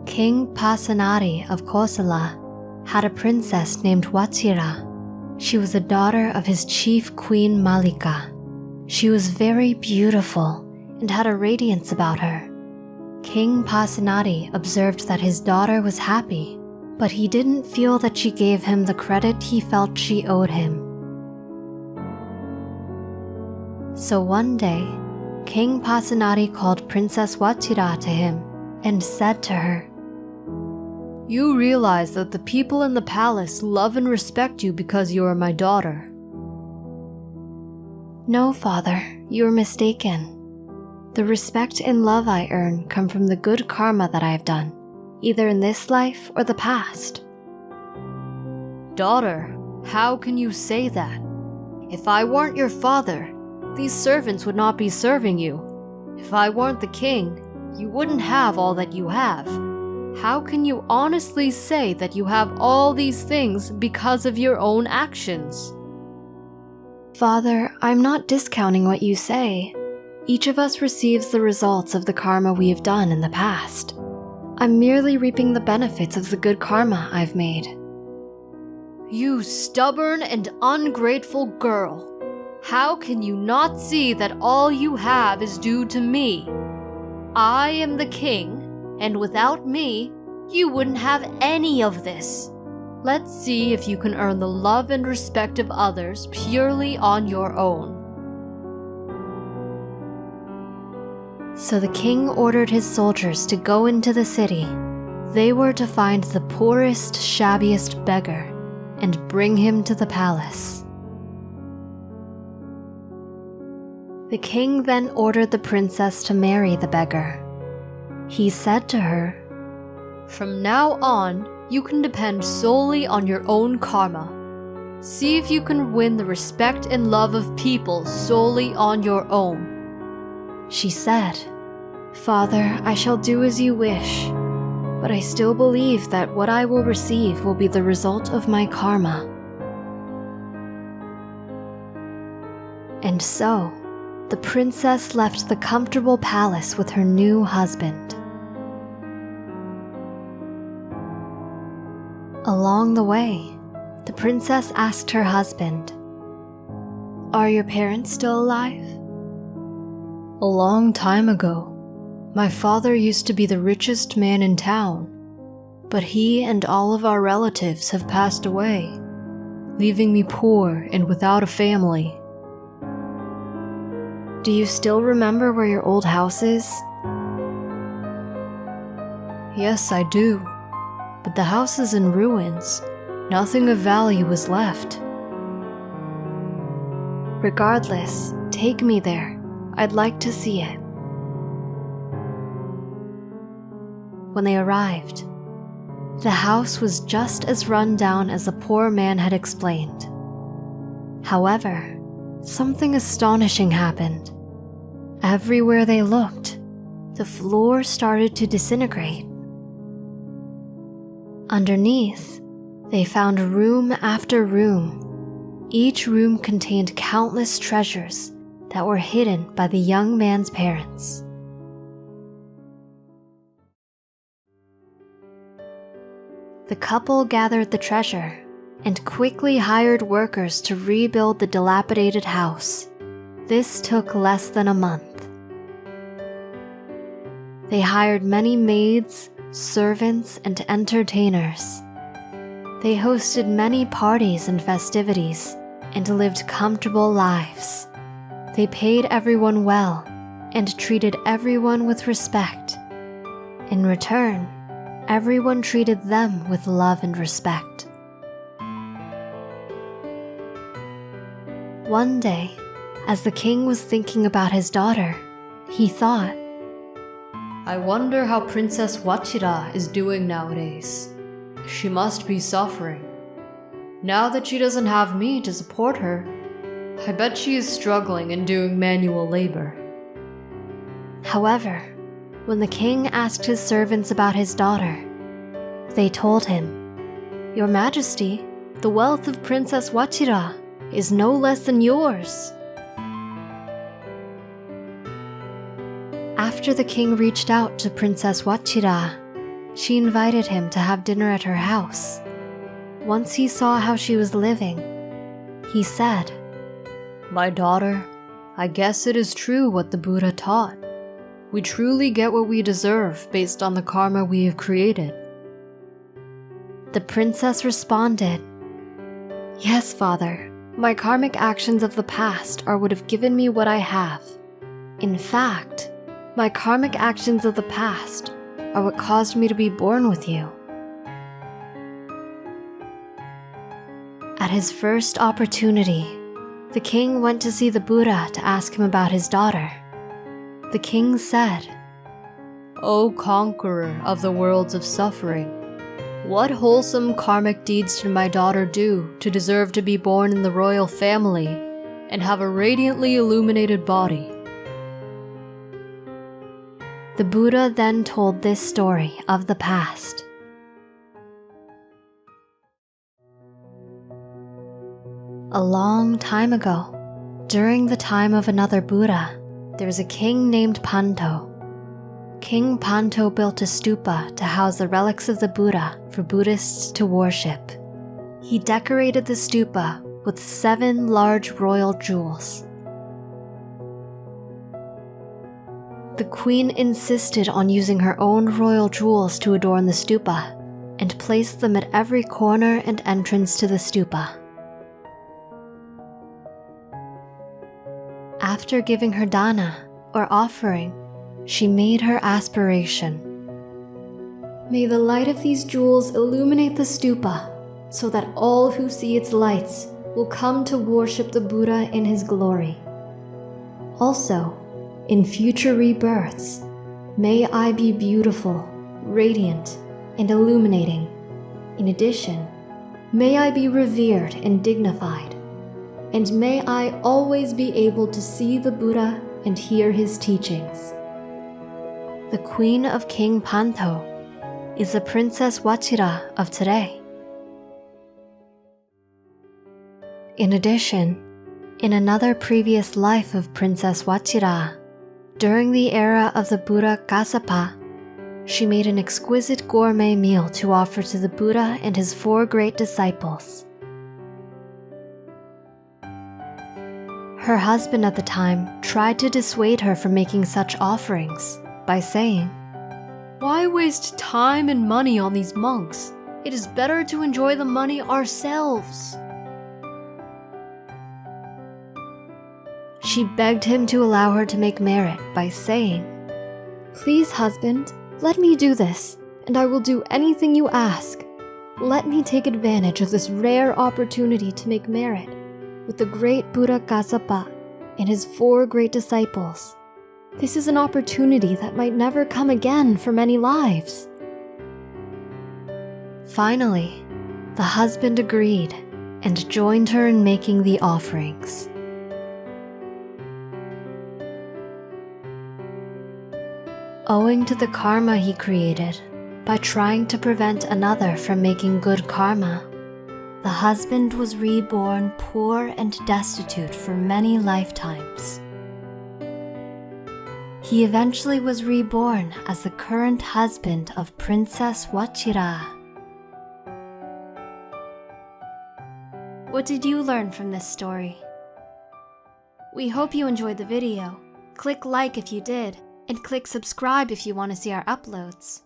King Pasenadi of Kosala had a princess named Wachira. She was a daughter of his chief queen Malika. She was very beautiful and had a radiance about her. King Pasenadi observed that his daughter was happy, but he didn't feel that she gave him the credit he felt she owed him. So one day, King Pasenadi called Princess Wachira to him and said to her, "You realize that the people in the palace love and respect you because you are my daughter." "No, father, you are mistaken. The respect and love I earn come from the good karma that I have done, either in this life or the past." "Daughter, how can you say that? If I weren't your father, these servants would not be serving you. If I weren't the king, you wouldn't have all that you have. How can you honestly say that you have all these things because of your own actions?" "Father, I'm not discounting what you say. Each of us receives the results of the karma we have done in the past. I'm merely reaping the benefits of the good karma I've made." "You stubborn and ungrateful girl! How can you not see that all you have is due to me? I am the king, and without me, you wouldn't have any of this. Let's see if you can earn the love and respect of others purely on your own." So the king ordered his soldiers to go into the city. They were to find the poorest, shabbiest beggar and bring him to the palace. The king then ordered the princess to marry the beggar. He said to her, "From now on, you can depend solely on your own karma. See if you can win the respect and love of people solely on your own." She said, "Father, I shall do as you wish, but I still believe that what I will receive will be the result of my karma." And so, the princess left the comfortable palace with her new husband. Along the way, the princess asked her husband, "Are your parents still alive?" "A long time ago. My father used to be the richest man in town, but he and all of our relatives have passed away, leaving me poor and without a family." "Do you still remember where your old house is?" "Yes, I do. But the house is in ruins. Nothing of value is left." "Regardless, take me there. I'd like to see it." When they arrived, the house was just as run down as the poor man had explained. However, something astonishing happened. Everywhere they looked, the floor started to disintegrate. Underneath, they found room after room. Each room contained countless treasures that were hidden by the young man's parents. The couple gathered the treasure and quickly hired workers to rebuild the dilapidated house. This took less than a month. They hired many maids, servants, and entertainers. They hosted many parties and festivities and lived comfortable lives. They paid everyone well and treated everyone with respect. In return, everyone treated them with love and respect. One day, as the king was thinking about his daughter, he thought, "I wonder how Princess Wachira is doing nowadays. She must be suffering. Now that she doesn't have me to support her, I bet she is struggling and doing manual labor." However, when the king asked his servants about his daughter, they told him, "Your Majesty, the wealth of Princess Wachira is no less than yours." After the king reached out to Princess Wachira, she invited him to have dinner at her house. Once he saw how she was living, he said, "My daughter, I guess it is true what the Buddha taught. We truly get what we deserve based on the karma we have created." The princess responded, "Yes, father, my karmic actions of the past are what have given me what I have. In fact, my karmic actions of the past are what caused me to be born with you." At his first opportunity, the king went to see the Buddha to ask him about his daughter. The king said, "O conqueror of the worlds of suffering, what wholesome karmic deeds did my daughter do to deserve to be born in the royal family and have a radiantly illuminated body?" The Buddha then told this story of the past. A long time ago, during the time of another Buddha, there was a king named Panto. King Panto built a stupa to house the relics of the Buddha for Buddhists to worship. He decorated the stupa with 7 large royal jewels. The queen insisted on using her own royal jewels to adorn the stupa and placed them at every corner and entrance to the stupa. After giving her dana, or offering, she made her aspiration. "May the light of these jewels illuminate the stupa, so that all who see its lights will come to worship the Buddha in his glory. Also, in future rebirths, may I be beautiful, radiant, and illuminating. In addition, may I be revered and dignified. And may I always be able to see the Buddha and hear his teachings." The queen of King Panto is the Princess Wachira of today. In addition, in another previous life of Princess Wachira, during the era of the Buddha Kassapa, she made an exquisite gourmet meal to offer to the Buddha and his 4 great disciples. Her husband at the time tried to dissuade her from making such offerings by saying, "Why waste time and money on these monks? It is better to enjoy the money ourselves." She begged him to allow her to make merit by saying, "Please, husband, let me do this, and I will do anything you ask. Let me take advantage of this rare opportunity to make merit with the great Buddha Kassapa and his 4 great disciples. This is an opportunity that might never come again for many lives." Finally, the husband agreed and joined her in making the offerings. Owing to the karma he created by trying to prevent another from making good karma, the husband was reborn poor and destitute for many lifetimes. He eventually was reborn as the current husband of Princess Wachira. What did you learn from this story? We hope you enjoyed the video. Click like if you did, and click subscribe if you want to see our uploads.